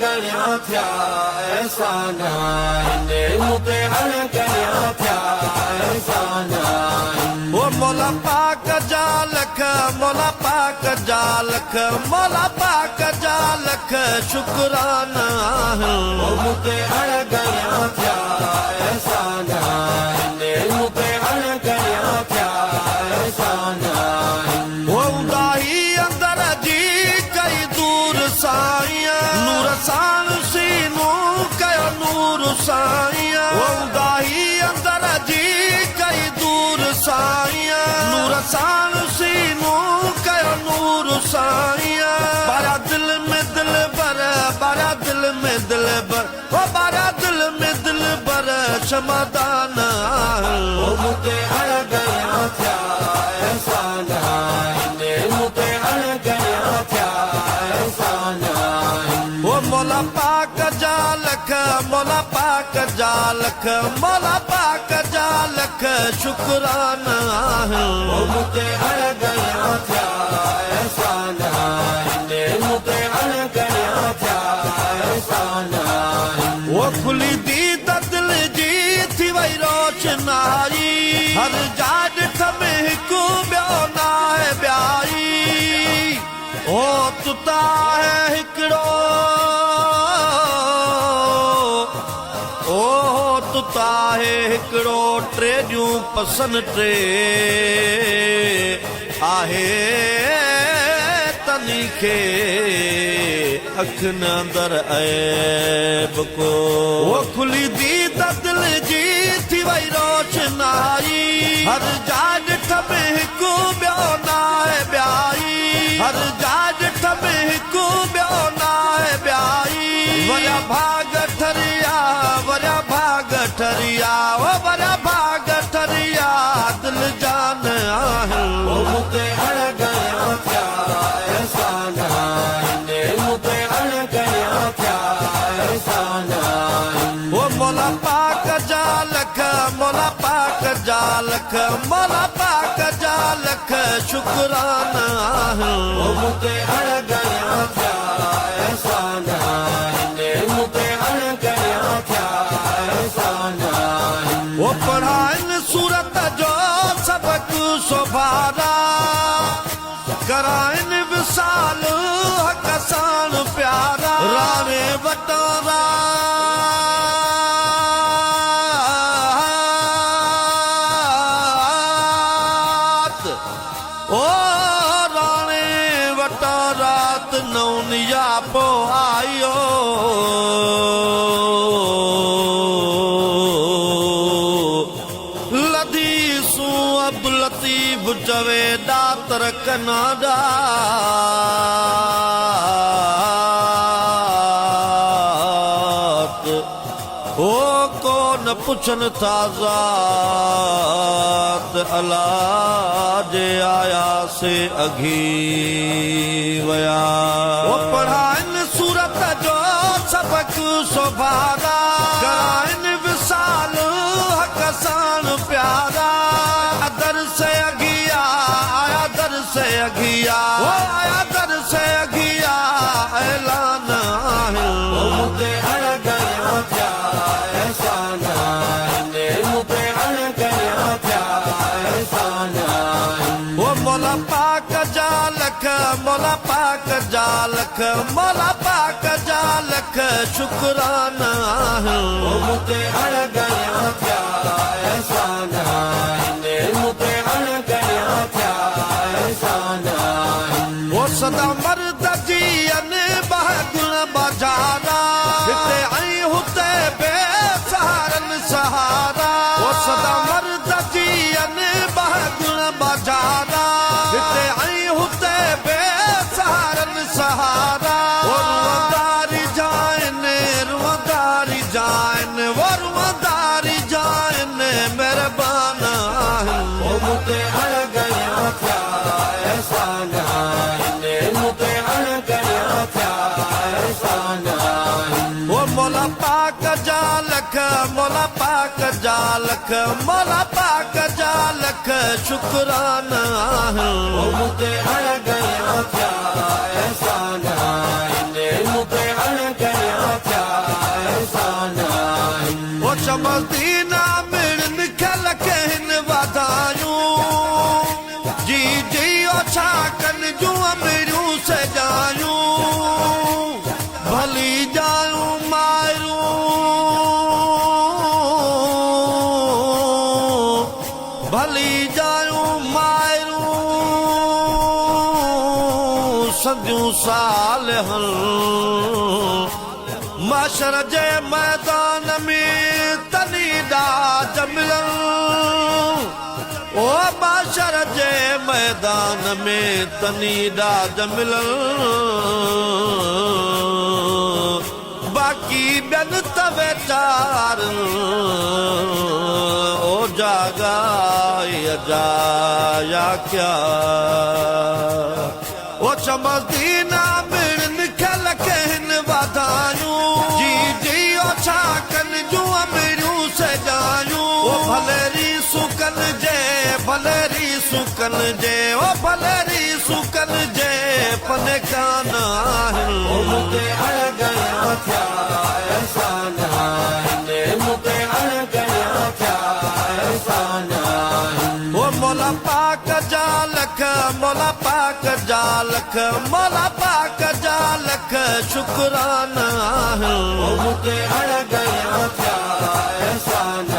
गणिया थिया एहसान आहिनि मूं ते हाणे गणिया थिया एहसान आहिनि। ओ मौला पाक जा लख मौला पाक जा लख मौला पाक जा लख शुक्राना आहिनि। ओ मूं ते हाणे गणिया थिया एहसान आहिनि मूं ते हाणे गणिया थिया एहसान आहिनि। ओ उदाही अंदर जी कई दूर साईं नूर सां सीनू कयो नूर साईं। ओ उदाही अंदर जी कई दूर साईं नूर सां सीनू कयो नूर साईं। बारा दिल में दिल बर बारा दिल में दिल बर ओ बारा दिल में दिल बर क्षमादान। ओ मूं ते हाणे गणिया थिया एहसान आहिनि मूं ते हाणे गणिया थिया एहसान आहिनि। ओ मौला पाक जा लख मौला पाक जा लख मौला पाक जा लख शुक्राना आहिनि। ओ मूं ते हाणे गणिया थिया एहसान आहिनि मूं ते हाणे गणिया थिया एहसान आहिनि। ओ खुली दी त दिल जी थी वई रोशनाई हर जाड में हिकु ॿियो न आहे ॿियाई। ओ तुता है हिकिड़ो ओ तुता है हिकिड़ो टे ॾियूं पसंदि टे आहे तनी खे अखियुनि अंदरि ऐब को। ओ खुली दी त दिल जी थी वई रोशनाई हर जाड में हिकु ॿियो न आहे ॿियाई। हर जाड में हिकु ॿियो न आहे ॿियाई। वरिया भाग ठरिया वरिया भाग ठरिया ओ वरिया भाग ठरिया दिल जान आहिनि। ओ मूं ते हाणे गणिया थिया एहसान आहिनि मूं ते हाणे गणिया थिया एहसान आहिनि। ओ मौला पाक जा लख मौला पाक जा लख मौला पाक जा लख शुक्राना आहिनि। ओ मूं ते हाणे गणिया थिया एहसान आहिनि मूं ते हाणे गणिया थिया एहसान आहिनि। ओ पढ़ाइनि सूरत जो सबक सुभारा कराइनि विसाल हक़ सां प्यारा रावे वटोरा ओ राणे वटा रात नौनिया पो आयो लधी सू अब्दुल लतीफ चवे दातर कनाडा। ओ को न पुछन था ज़ात अल्लाह जे आया से अघी वया। ओ पढ़ाइनि सूरत जो सबक सुभारा कराइनि विसाल हक़ सां प्यारा। दर से अघिया आया दर से अघिया ओ आया दर से अघिया ऐलान आहिनि। ओ मूं ते हाणे गणिया थिया एहसान आहिनि मूं ते हाणे गणिया थिया एहसान आहिनि। ओ मौला पाक जा लख मौला पाक जा लख मौला पाक जा लख शुक्राना आहिनि। ओ मूं ते हाणे गणिया थिया एहसान आहिनि मूं ते हाणे गणिया थिया एहसान आहिनि। ओ सदा मर्द जी अने बहगुण बाजारा हिते ऐं हुते बेसहारनि सहारा। ओ सदा मर्द जी अने बहगुण बाजारा हिते ऐं हुते बेसहारनि सहारा। ओ रुअदारी जाइनि रुअदारी जाइनि वो रुअदारी जाइनि महिरबान आहिनि। ओ मूं ते हाणे गणिया थिया एहसान आहिनि मूं ते हाणे गणिया थिया एहसान आहिनि। ओ मौला पाक जा लख मौला पाक जा लख मौला पाक जा लख शुक्राना आहिनि। ओ मूं ते हाणे गणिया थिया एहसान आहिनि मूं ते हाणे गणिया औंदियूं सालिहन माशर जे मैदान में तनी ॾाज मिलन ओ माशर जे मैदान में तनी ॾाज मिलन बाक़ी ॿियनि त वेचार ओ जागा अजाया क्या ओ चमदीना मिण निखल कहन वाधायूं जी जी ओ छा कन जूं अमिरियूं सजायूं ओ भलेरी सुकन जे ओ भलेरी सुकन जे पन कान आहिनि मुते अड़गया थिया एहसान आहिनि मुते अड़गया थिया एहसान आहिनि ओ मौला पाक जा लख मौला पाक जा लख मौला पाक जा लख शुक्राना आहिनि मुते अड़गया थिया एहसान